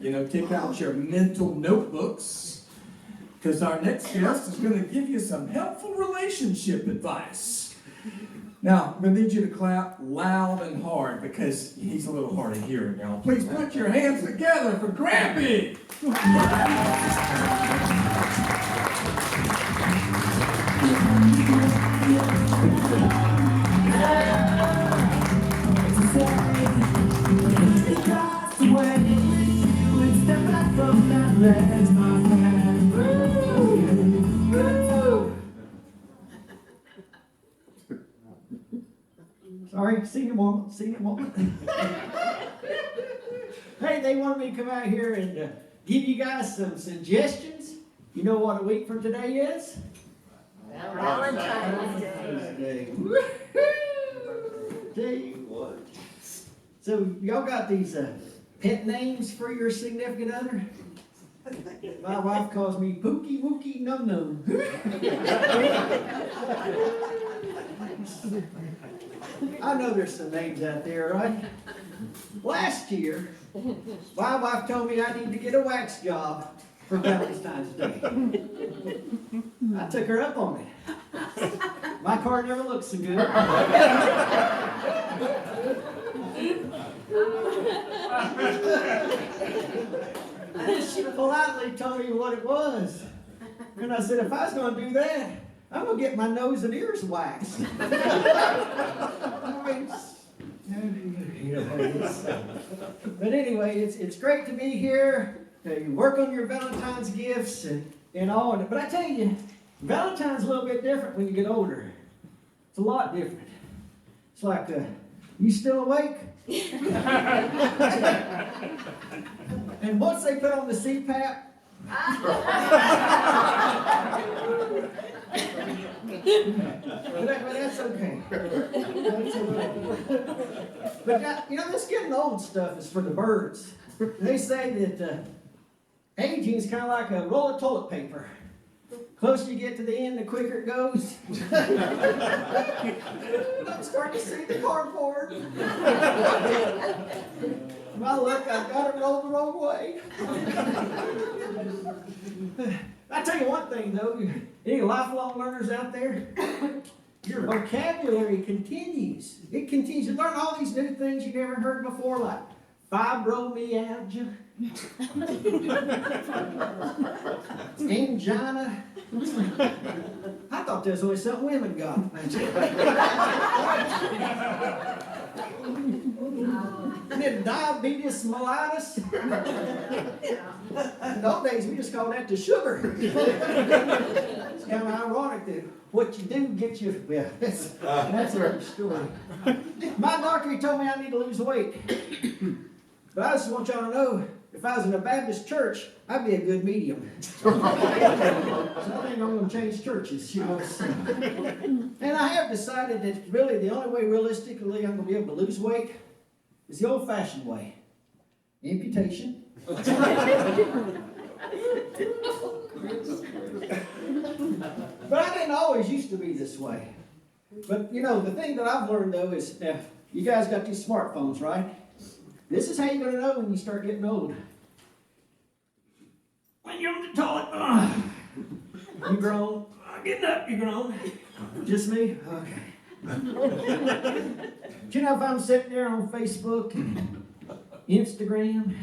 Take out your mental notebooks, because our next guest is going to give you some helpful relationship advice. Now, I'm going to need you to clap loud and hard, because he's a little hard of hearing, y'all. Please put your hands together for Grampy! Sorry, senior moment. Hey, they wanted me to come out here and give you guys some suggestions. You know what a week from today is? Valentine's Day. Tell you what. So, y'all got these pet names for your significant other? My wife calls me Pookie Wookie Num Num. I know there's some names out there, right? Last year, my wife told me I need to get a wax job for Valentine's Day. I took her up on it. My car never looked so good. She politely told me what it was. And I said, if I was going to do that, I'm going to get my nose and ears waxed. But anyway, it's great to be here. You work on your Valentine's gifts and all. But I tell you, Valentine's a little bit different when you get older. It's a lot different. It's like, you still awake? And once they put on the CPAP, but that's okay. But this getting old stuff is for the birds. They say that aging is kind of like a roll of toilet paper. Closer you get to the end, the quicker it goes. I'm starting to see the cardboard. My luck, I've got it rolled the wrong way. I tell you one thing though, any lifelong learners out there, your vocabulary continues. It continues. You learn all these new things you never heard before, like fibromyalgia, angina. I thought there was only something women got. And then diabetes mellitus. In those days, we just called that the sugar. It's kind of ironic that what you do gets you. Yeah, that's a story. My doctor told me I need to lose weight. But I just want y'all to know, if I was in a Baptist church, I'd be a good medium. So I think I'm going to change churches, And I have decided that really the only way realistically I'm going to be able to lose weight is the old-fashioned way. Amputation. But I didn't always used to be this way. But, the thing that I've learned, though, is you guys got these smartphones, right? This is how you're going to know when you start getting old. When you're on the toilet, you grown. Getting up, you grown. Just me? Okay. But if I'm sitting there on Facebook and Instagram,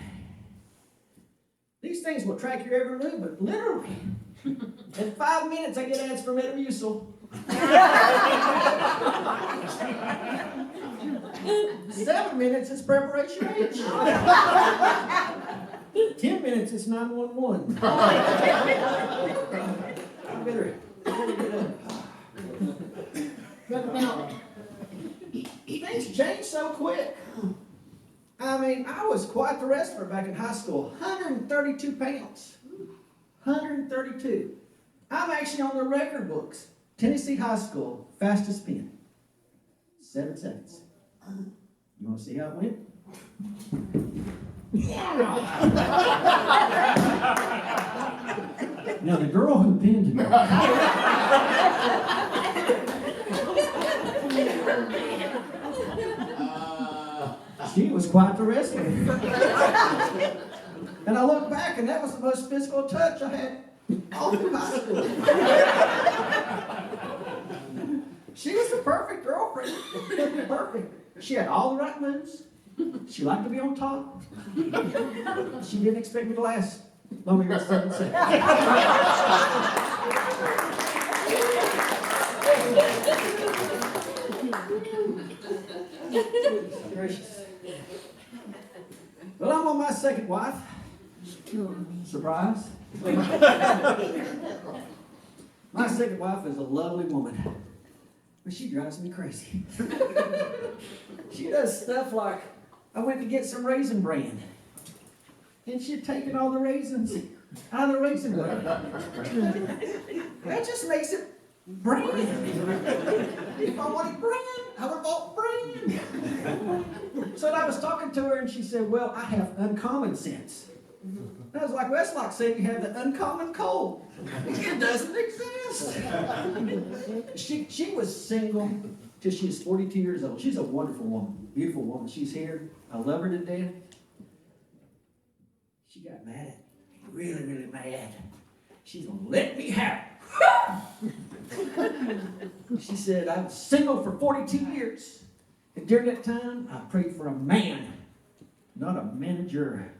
these things will track your every movement, literally. In 5 minutes, I get ads for Metamucil. 7 minutes is preparation H. 10 minutes is 911. I better get up. But now, things change so quick. I mean, I was quite the wrestler back in high school. 132 pounds. 132. I'm actually on the record books. Tennessee High School, fastest pin. 7 seconds. You want to see how it went? Now, the girl who pinned me. She was quite the wrestler. And I look back, and that was the most physical touch I had all through high school. She was the perfect girlfriend. Perfect. She had all the right moves. She liked to be on top. She didn't expect me to last longer than 7 seconds. Gracious. Well, I'm on my second wife. Surprise. My second wife is a lovely woman, but she drives me crazy. She does stuff like, I went to get some Raisin Bran, and she'd taken all the raisins out of the Raisin Bran. That just makes it bran. If I wanted bran, I would have bought bran. So I was talking to her, and she said, well, I have uncommon sense. And I was like, well, that's like saying you have the uncommon cold. It doesn't exist. She was single till she was 42 years old. She's a wonderful woman, beautiful woman. She's here. I love her to death. She got mad at me, really, really mad. She's going to let me have it. She said, I was single for 42 years. And during that time, I prayed for a man, not a manager.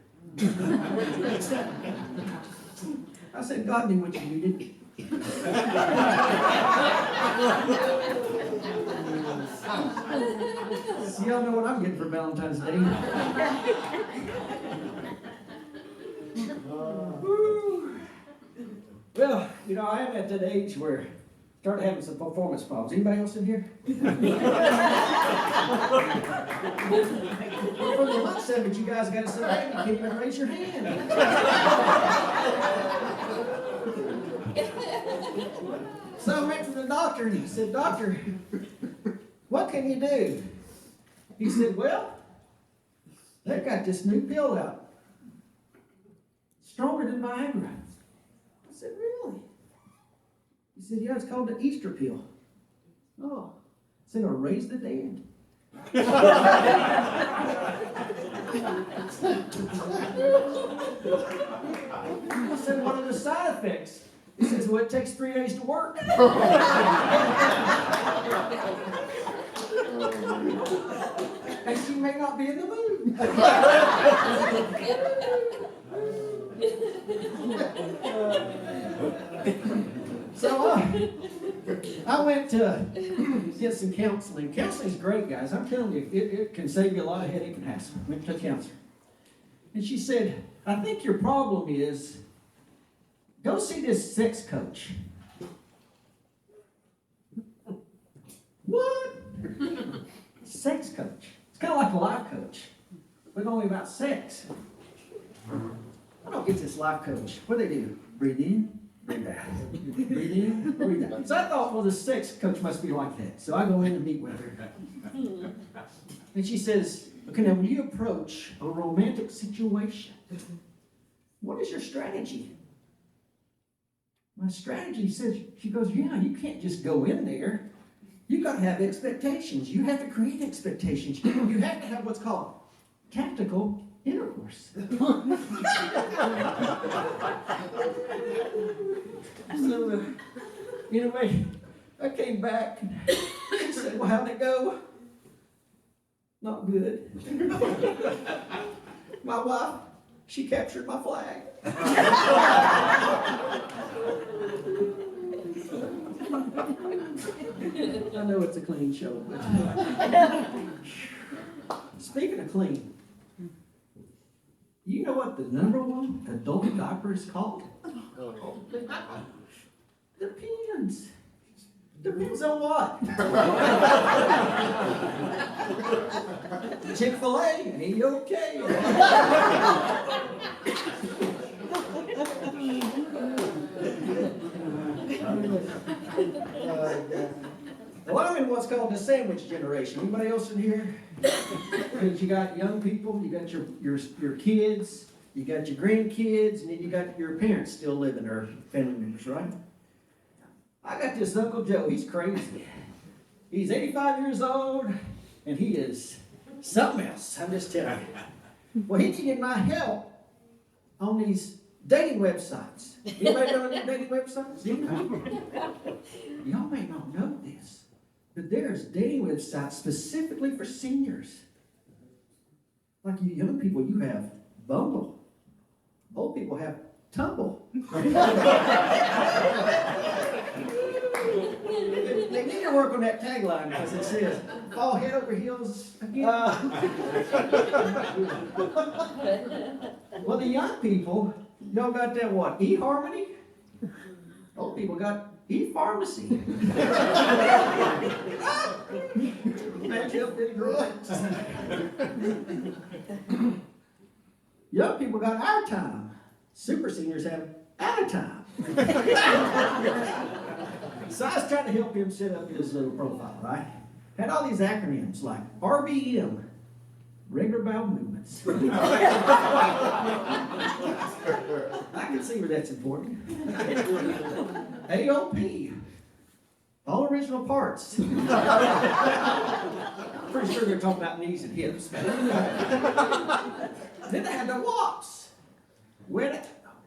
I said, God knew what you needed. So y'all know what I'm getting for Valentine's Day. Well, you know, I am at that age where I started having some performance problems. Anybody else in here? From the looks of it, you guys got to sit back. You can't even raise your hand. So I went to the doctor, and he said, Doctor, what can you do? He said, well, they've got this new pill out. Stronger than Viagra. I said, really? He said, yeah, it's called the Easter pill. Oh. I said, or raise the dead. I said, what are the side effects? He says, well, it takes 3 days to work. And she may not be in the mood. So I went to get some counseling. Counseling's great, guys. I'm telling you, it can save you a lot of headache and hassle. Went to a counselor. And she said, I think your problem is, go see this sex coach. What? Sex coach. It's kind of like a life coach, but only about sex. I don't get this life coach. What do they do? Breathe in, breathe out. Breathe in, breathe out. So I thought, well, the sex coach must be like that. So I go in and meet with her. And she says, okay, now when you approach a romantic situation, what is your strategy? My strategy says, she goes, yeah, you can't just go in there. You got to have expectations. You have to create expectations. You have to have what's called tactical intercourse. So, anyway, I came back and she said, well, how'd it go? Not good. My wife, she captured my flag. I know it's a clean show, but speaking of clean, you know what the #1 adult diaper is called? Depends. Depends on what? Chick-fil-A, ain't you okay? Well, I'm in what's called the sandwich generation. Anybody else in here? Because you got young people, you got your kids, you got your grandkids, and then you got your parents still living, or family members, right? I got this Uncle Joe. He's crazy. He's 85 years old, and he is something else. I'm just telling you. Well, he needed my help on these dating websites. Anybody know any dating websites? Y'all may not know this, but there's dating websites specifically for seniors. Like you young people, you have Bumble. Old people have Tumble. They need to work on that tagline because it says, fall head over heels again. Well, the young people, y'all got that what? eHarmony? Old people got ePharmacy. Match up in drugs. Young people got our time. Super seniors have out of time. So I was trying to help him set up his little profile, right? Had all these acronyms like RBM, regular bowel movements. I can see where that's important. AOP, all original parts. Pretty sure they're talking about knees and hips. Then they had the WAPs.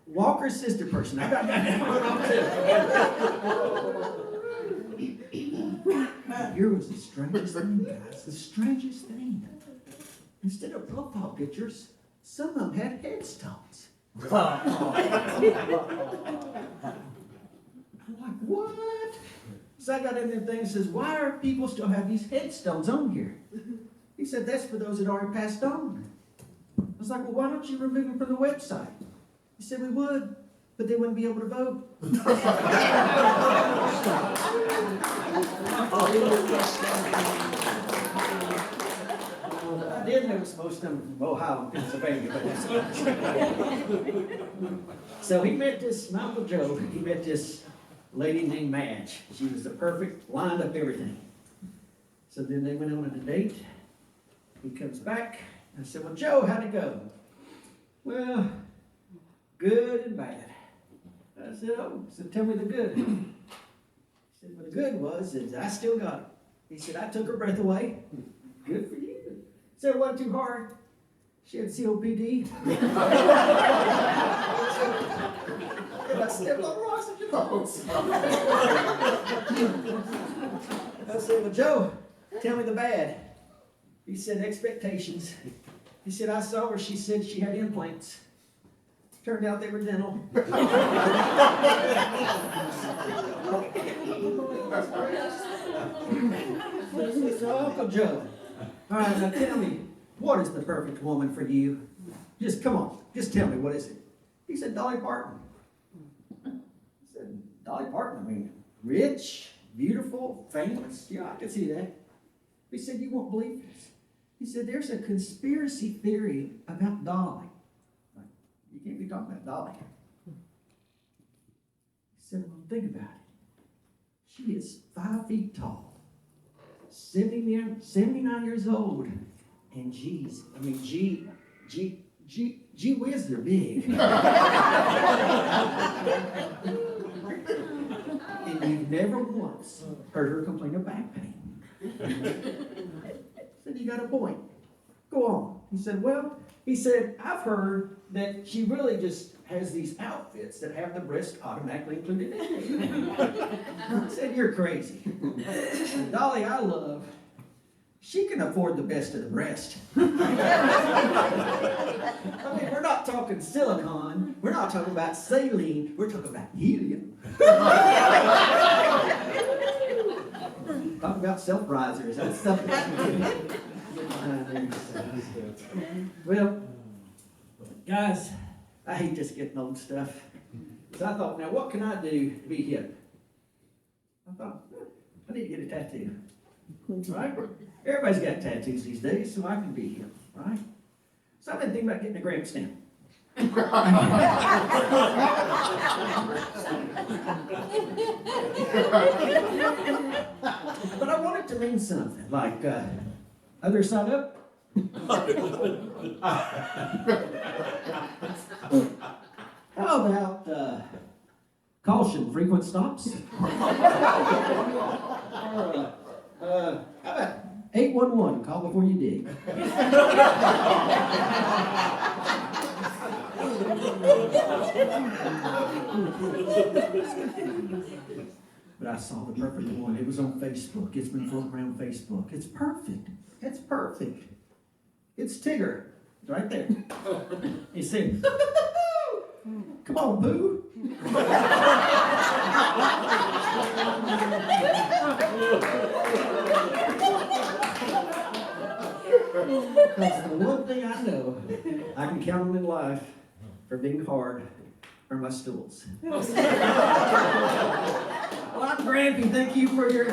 Walker's sister person. I got that one on too. Here was the strangest thing, guys. The strangest thing. Instead of profile pictures, some of them had headstones. I'm like, what? So I got in there thing that says, why are people still have these headstones on here? He said, that's for those that already passed on. I was like, well, why don't you remove them from the website? He said, we would, but they wouldn't be able to vote. I did notice most of them from Ohio and Pennsylvania, but that's So he met this, my Uncle Joe, he met this lady named Madge. She was the perfect, lined up everything. So then they went on a date. He comes back. I said, well, Joe, how'd it go? Well, good and bad. I said, oh, so tell me the good. He said, well, the good was is I still got it. He said, I took her breath away. Good for you. Said it wasn't too hard. She had COPD. And I stepped on rocks and your bones. I said, well, Joe, tell me the bad. He said, expectations. He said, I saw her. She said she had implants. Turned out they were dental. So, Uncle Joe, all right, now tell me, what is the perfect woman for you? Just come on, just tell me, what is it? He said, Dolly Parton. I said, Dolly Parton, I mean, rich, beautiful, famous. Yeah, I can see that. He said, you won't believe this. He said, there's a conspiracy theory about Dolly. You can't be talking about Dolly. He said, well, think about it. She is 5 feet tall, 79 years old, and gee whiz, they're big. And you've never once heard her complain of back pain. Said, you got a point. Go on. He said, well, I've heard that she really just has these outfits that have the breast automatically included in it. I said, you're crazy. Dolly, I love, she can afford the best of the breast. I mean, we're not talking silicone. We're not talking about saline. We're talking about helium. Talking about self-risers. That's something. Well, guys, I hate just getting old stuff. So I thought, now what can I do to be hip? I thought, I need to get a tattoo. Right? Everybody's got tattoos these days, so I can be hip, right? So I've been thinking about getting a Gramp stamp. But I want it to mean something, like other side up. How about caution, frequent stops? How about 811, call before you dig? But I saw the perfect one. It was on Facebook. It's been floating around Facebook. It's perfect. It's perfect. It's Tigger. It's right there. He said, come on, Boo. That's the one thing I know. I can count them in life for being hard are my stools. Well, I'm Grampy. Thank you for your